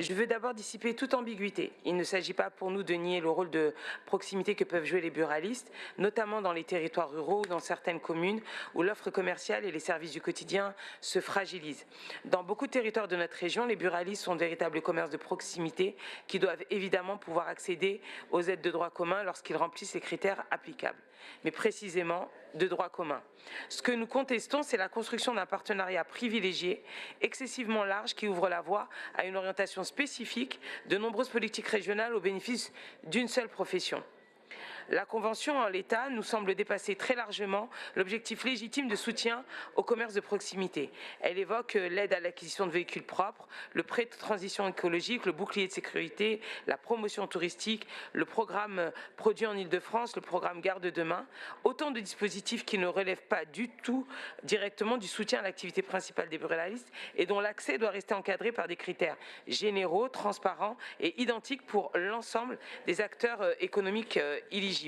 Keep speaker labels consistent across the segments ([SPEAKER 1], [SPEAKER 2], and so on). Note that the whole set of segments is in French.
[SPEAKER 1] Je veux d'abord dissiper toute ambiguïté. Il ne s'agit pas pour nous de nier le rôle de proximité que peuvent jouer les buralistes, notamment dans les territoires ruraux ou dans certaines communes où l'offre commerciale et les services du quotidien se fragilisent. Dans beaucoup de territoires de notre région, les buralistes sont de véritables commerces de proximité qui doivent évidemment pouvoir accéder aux aides de droit commun lorsqu'ils remplissent les critères applicables. Mais précisément de droit commun. Ce que nous contestons, c'est la construction d'un partenariat privilégié, excessivement large, qui ouvre la voie à une orientation spécifique de nombreuses politiques régionales au bénéfice d'une seule profession. La Convention, en l'état, nous semble dépasser très largement l'objectif légitime de soutien au commerce de proximité. Elle évoque l'aide à l'acquisition de véhicules propres, le prêt de transition écologique, le bouclier de sécurité, la promotion touristique, le programme produit en Île-de-France, le programme Gare de demain, autant de dispositifs qui ne relèvent pas du tout directement du soutien à l'activité principale des buralistes et dont l'accès doit rester encadré par des critères généraux, transparents et identiques pour l'ensemble des acteurs économiques éligibles.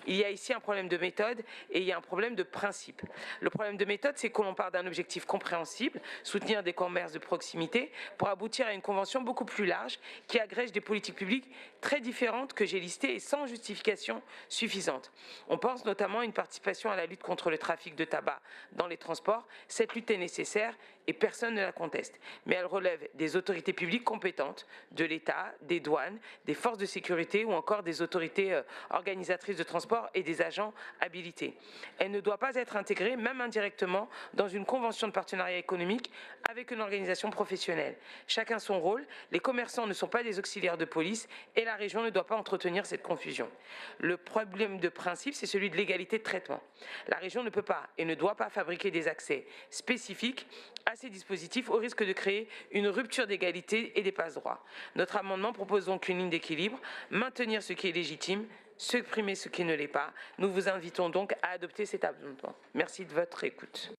[SPEAKER 1] Il y a ici un problème de méthode et il y a un problème de principe. Le problème de méthode, c'est que l'on part d'un objectif compréhensible, soutenir des commerces de proximité, pour aboutir à une convention beaucoup plus large qui agrège des politiques publiques très différentes que j'ai listées et sans justification suffisante. On pense notamment à une participation à la lutte contre le trafic de tabac dans les transports. Cette lutte est nécessaire et personne ne la conteste. Mais elle relève des autorités publiques compétentes, de l'État, des douanes, des forces de sécurité ou encore des autorités organisatrices de transport et des agents habilités. Elle ne doit pas être intégrée, même indirectement, dans une convention de partenariat économique avec une organisation professionnelle. Chacun son rôle, les commerçants ne sont pas des auxiliaires de police et la région ne doit pas entretenir cette confusion. Le problème de principe, c'est celui de l'égalité de traitement. La région ne peut pas et ne doit pas fabriquer des accès spécifiques à ces dispositifs au risque de créer une rupture d'égalité et des passe-droits. Notre amendement propose donc une ligne d'équilibre, maintenir ce qui est légitime, supprimer ce qui ne l'est pas. Nous vous invitons donc à adopter cet amendement. Merci de votre écoute.